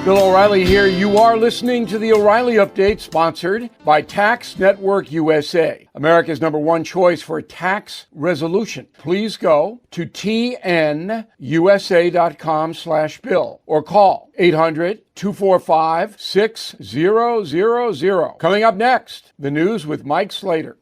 Bill O'Reilly here. You are listening to the O'Reilly Update, sponsored by Tax Network USA, America's #1 choice for tax resolution. Please go to tnusa.com/bill or call 800-245-6000. Coming up next, the news with Mike Slater.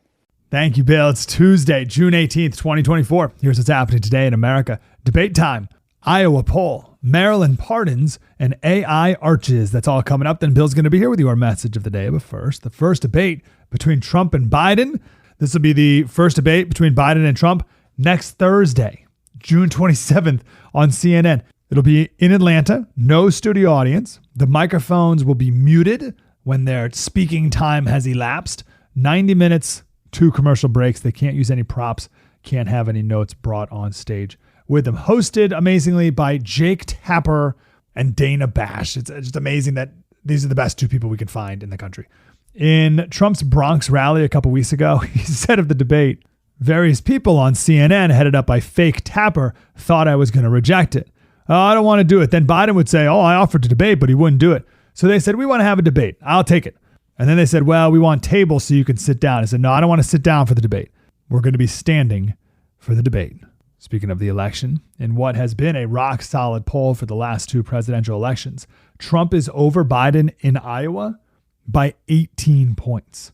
Thank you, Bill. It's Tuesday, June 18th, 2024. Here's what's happening today in America. Debate time. Iowa poll, Maryland pardons, and AI arches. That's all coming up. Then Bill's going to be here with your message of the day. But first, the first debate between Trump and Biden. This will be the first debate between Biden and Trump next Thursday, June 27th on CNN. It'll be in Atlanta, no studio audience. The microphones will be muted when their speaking time has elapsed. 90 minutes, 2 commercial breaks. They can't use any props, can't have any notes brought on stage with them. Hosted, amazingly, by Jake Tapper and Dana Bash. It's just amazing that these are the best 2 people we can find in the country. In Trump's Bronx rally a couple weeks ago, he said of the debate, various people on CNN, headed up by fake Tapper, thought I was going to reject it. Oh, I don't want to do it. Then Biden would say, I offered to debate, but he wouldn't do it. So they said, we want to have a debate. I'll take it. And then they said, well, we want tables so you can sit down. I said, no, I don't want to sit down for the debate. We're going to be standing for the debate. Speaking of the election, in what has been a rock-solid poll for the last 2 presidential elections, Trump is over Biden in Iowa by 18 points.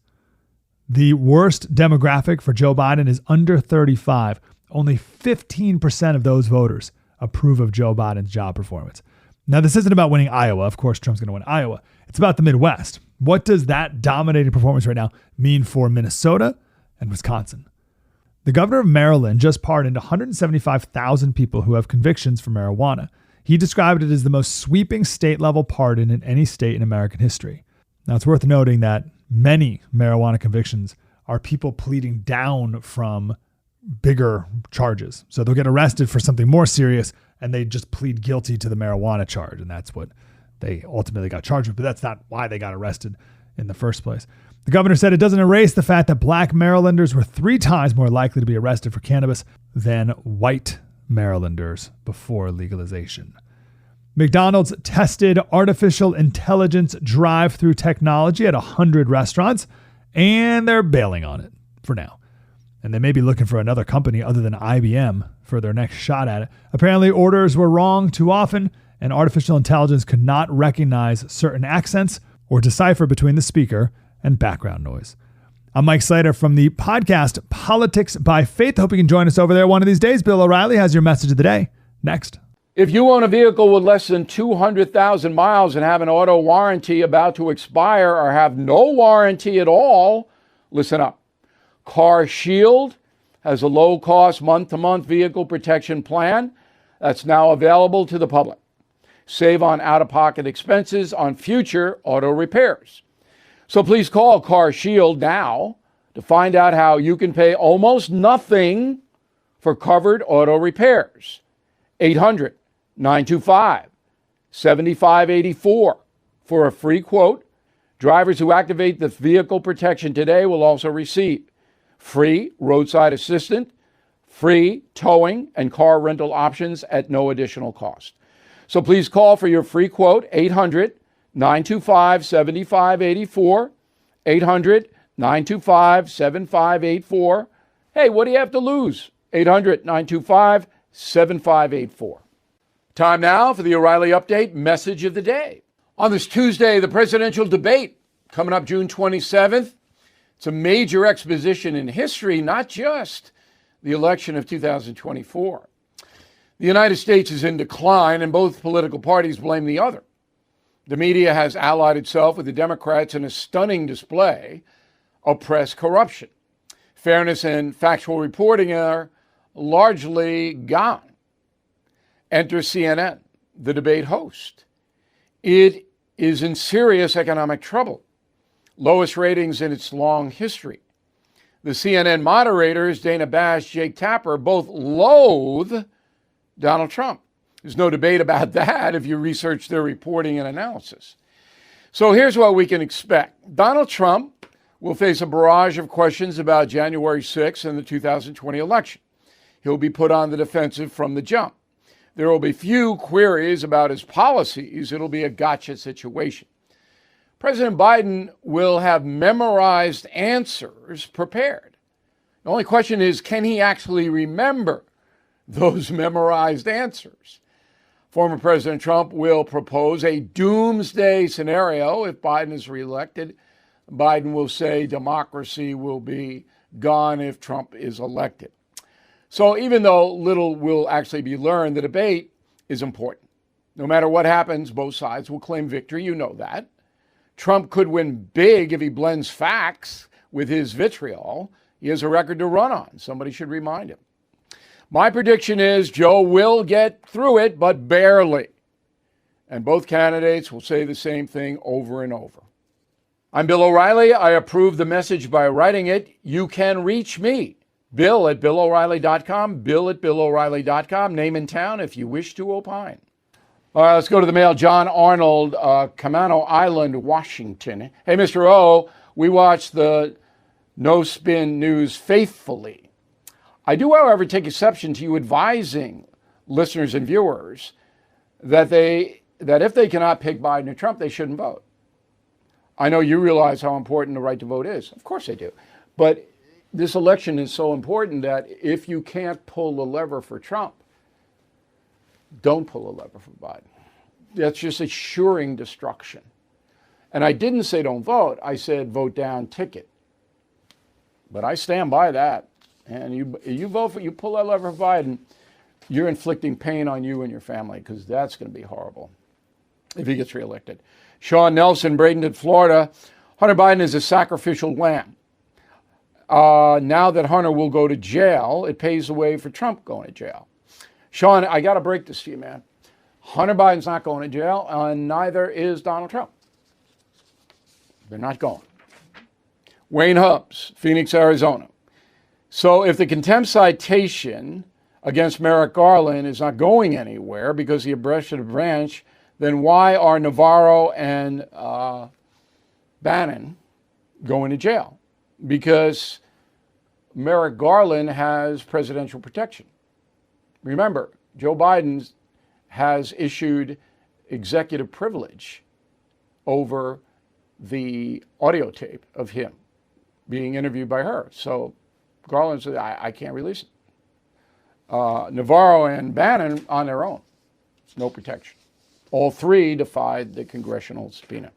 The worst demographic for Joe Biden is under 35. Only 15% of those voters approve of Joe Biden's job performance. Now, this isn't about winning Iowa. Of course, Trump's going to win Iowa. It's about the Midwest. What does that dominating performance right now mean for Minnesota and Wisconsin? The governor of Maryland just pardoned 175,000 people who have convictions for marijuana. He described it as the most sweeping state-level pardon in any state in American history. Now, it's worth noting that many marijuana convictions are people pleading down from bigger charges. So they'll get arrested for something more serious, and they just plead guilty to the marijuana charge, and that's what they ultimately got charged with. But that's not why they got arrested in the first place. The governor said it doesn't erase the fact that black Marylanders were 3 times more likely to be arrested for cannabis than white Marylanders before legalization. McDonald's tested artificial intelligence drive-through technology at 100 restaurants, and they're bailing on it for now. And they may be looking for another company other than IBM for their next shot at it. Apparently, orders were wrong too often, and artificial intelligence could not recognize certain accents or decipher between the speaker and background noise. I'm Mike Slater from the podcast Politics by Faith. Hope you can join us over there one of these days. Bill O'Reilly has your message of the day next. If you own a vehicle with less than 200,000 miles and have an auto warranty about to expire or have no warranty at all, listen up. Car Shield has a low-cost month-to-month vehicle protection plan that's now available to the public. Save on out-of-pocket expenses on future auto repairs. So please call Car Shield now to find out how you can pay almost nothing for covered auto repairs. 800-925-7584 for a free quote. Drivers who activate the vehicle protection today will also receive free roadside assistance, free towing and car rental options at no additional cost. So please call for your free quote, 800-925-7584, 800-925-7584. Hey, what do you have to lose? 800-925-7584. Time now for the O'Reilly Update message of the day. On this Tuesday, the presidential debate coming up June 27th. It's a major exposition in history, not just the election of 2024. The United States is in decline, and both political parties blame the other. The media has allied itself with the Democrats in a stunning display of press corruption. Fairness and factual reporting are largely gone. Enter CNN, the debate host. It is in serious economic trouble. Lowest ratings in its long history. The CNN moderators, Dana Bash, Jake Tapper, both loathe Donald Trump. There's no debate about that if you research their reporting and analysis. So here's what we can expect. Donald Trump will face a barrage of questions about January 6th and the 2020 election. He'll be put on the defensive from the jump. There will be few queries about his policies. It'll be a gotcha situation. President Biden will have memorized answers prepared. The only question is, can he actually remember those memorized answers? Former President Trump will propose a doomsday scenario if Biden is reelected. Biden will say democracy will be gone if Trump is elected. So even though little will actually be learned, the debate is important. No matter what happens, both sides will claim victory. You know that. Trump could win big if he blends facts with his vitriol. He has a record to run on. Somebody should remind him. My prediction is Joe will get through it, but barely. And both candidates will say the same thing over and over. I'm Bill O'Reilly. I approve the message by writing it. You can reach me, Bill at BillO'Reilly.com, Bill at BillO'Reilly.com, name and town if you wish to opine. All right, let's go to the mail. John Arnold, Camano Island, Washington. Hey, Mr. O, we watched the No Spin News faithfully. I do, however, take exception to you advising listeners and viewers that if they cannot pick Biden or Trump, they shouldn't vote. I know you realize how important the right to vote is. Of course I do. But this election is so important that if you can't pull the lever for Trump, don't pull the lever for Biden. That's just assuring destruction. And I didn't say don't vote. I said vote down ticket. But I stand by that. And you vote for, you pull that lever for Biden, you're inflicting pain on you and your family, because that's going to be horrible if he gets reelected. Sean Nelson, Bradenton, Florida. Hunter Biden is a sacrificial lamb. Now that Hunter will go to jail, it paves the way for Trump going to jail. Sean, I got to break this to you, man. Hunter Biden's not going to jail, and neither is Donald Trump. They're not going. Wayne Hubbs, Phoenix, Arizona. So if the contempt citation against Merrick Garland is not going anywhere because he abreasted a branch, then why are Navarro and Bannon going to jail? Because Merrick Garland has presidential protection. Remember, Joe Biden has issued executive privilege over the audio tape of him being interviewed by her. So Garland said, I can't release it. Navarro and Bannon on their own. No protection. All three defied the congressional subpoena.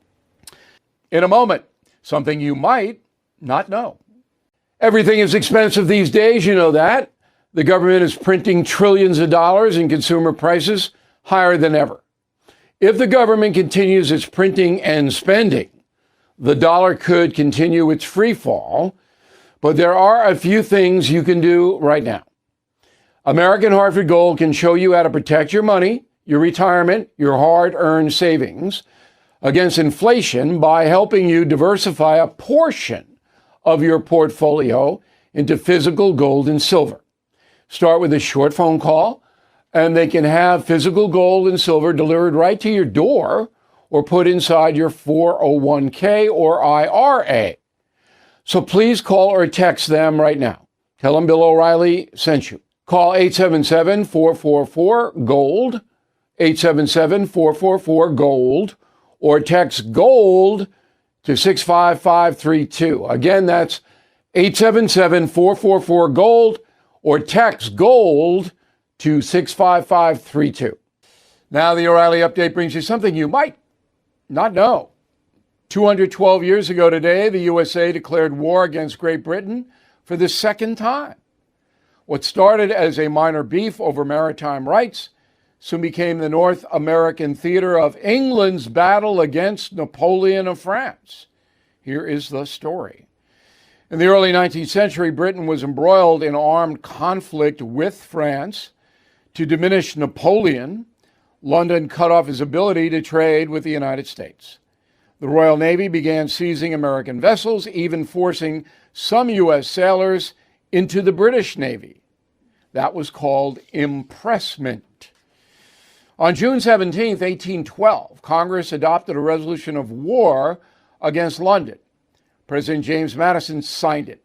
In a moment, something you might not know. Everything is expensive these days, you know that. The government is printing trillions of dollars and consumer prices higher than ever. If the government continues its printing and spending, the dollar could continue its free fall. But there are a few things you can do right now. American Hartford Gold can show you how to protect your money, your retirement, your hard-earned savings against inflation by helping you diversify a portion of your portfolio into physical gold and silver. Start with a short phone call, and they can have physical gold and silver delivered right to your door or put inside your 401k or IRA. So please call or text them right now. Tell them Bill O'Reilly sent you. Call 877-444-GOLD, 877-444-GOLD, or text GOLD to 65532. Again, that's 877-444-GOLD, or text GOLD to 65532. Now the O'Reilly Update brings you something you might not know. 212 years ago today, the USA declared war against Great Britain for the second time. What started as a minor beef over maritime rights soon became the North American theater of England's battle against Napoleon of France. Here is the story. In the early 19th century, Britain was embroiled in armed conflict with France. To diminish Napoleon, London cut off his ability to trade with the United States. The Royal Navy began seizing American vessels, even forcing some U.S. sailors into the British Navy. That was called impressment. On June 17, 1812, Congress adopted a resolution of war against London. President James Madison signed it.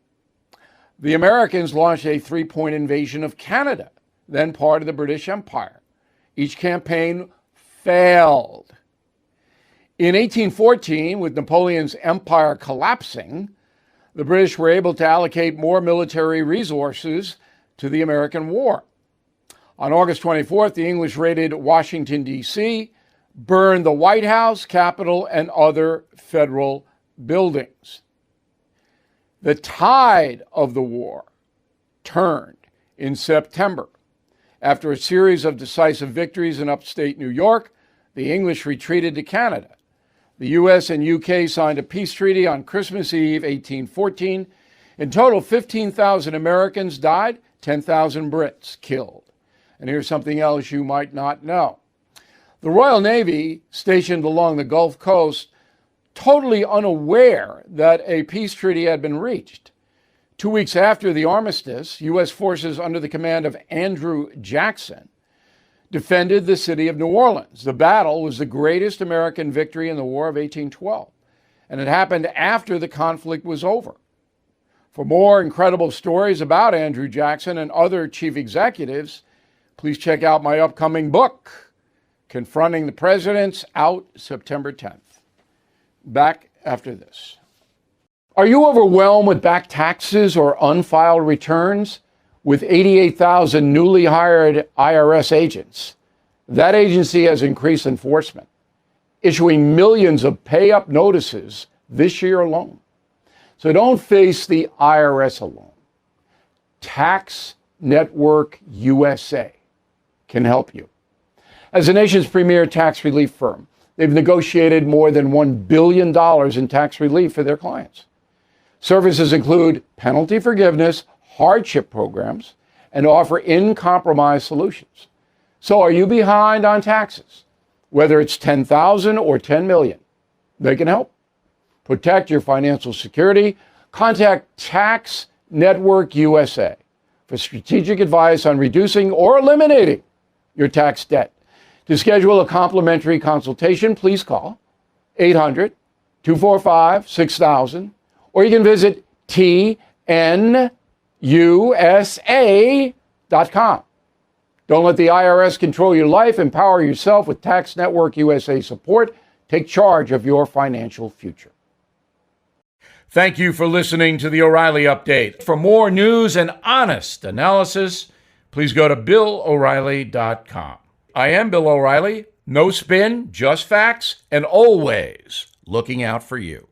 The Americans launched a three-point invasion of Canada, then part of the British Empire. Each campaign failed. In 1814, with Napoleon's empire collapsing, the British were able to allocate more military resources to the American war. On August 24th, the English raided Washington, D.C., burned the White House, Capitol, and other federal buildings. The tide of the war turned in September. After a series of decisive victories in upstate New York, the English retreated to Canada. The U.S. and U.K. signed a peace treaty on Christmas Eve, 1814. In total, 15,000 Americans died, 10,000 Brits killed. And here's something else you might not know. The Royal Navy, stationed along the Gulf Coast, totally unaware that a peace treaty had been reached. 2 weeks after the armistice, U.S. forces under the command of Andrew Jackson defended the city of New Orleans. The battle was the greatest American victory in the War of 1812, and it happened after the conflict was over. For more incredible stories about Andrew Jackson and other chief executives, please check out my upcoming book, Confronting the Presidents, out September 10th. Back after this. Are you overwhelmed with back taxes or unfiled returns? With 88,000 newly hired IRS agents, that agency has increased enforcement, issuing millions of pay-up notices this year alone. So don't face the IRS alone. Tax Network USA can help you. As the nation's premier tax relief firm, they've negotiated more than $1 billion in tax relief for their clients. Services include penalty forgiveness, hardship programs, and offer in-compromise solutions. So are you behind on taxes? Whether it's $10,000 or $10 million, they can help. Protect your financial security. Contact Tax Network USA for strategic advice on reducing or eliminating your tax debt. To schedule a complimentary consultation, please call 800-245-6000, or you can visit tnusa.com. Don't let the IRS control your life. Empower yourself with Tax Network USA support. Take charge of your financial future. Thank you for listening to the O'Reilly Update. For more news and honest analysis, please go to BillO'Reilly.com. I am Bill O'Reilly. No spin, just facts, and always looking out for you.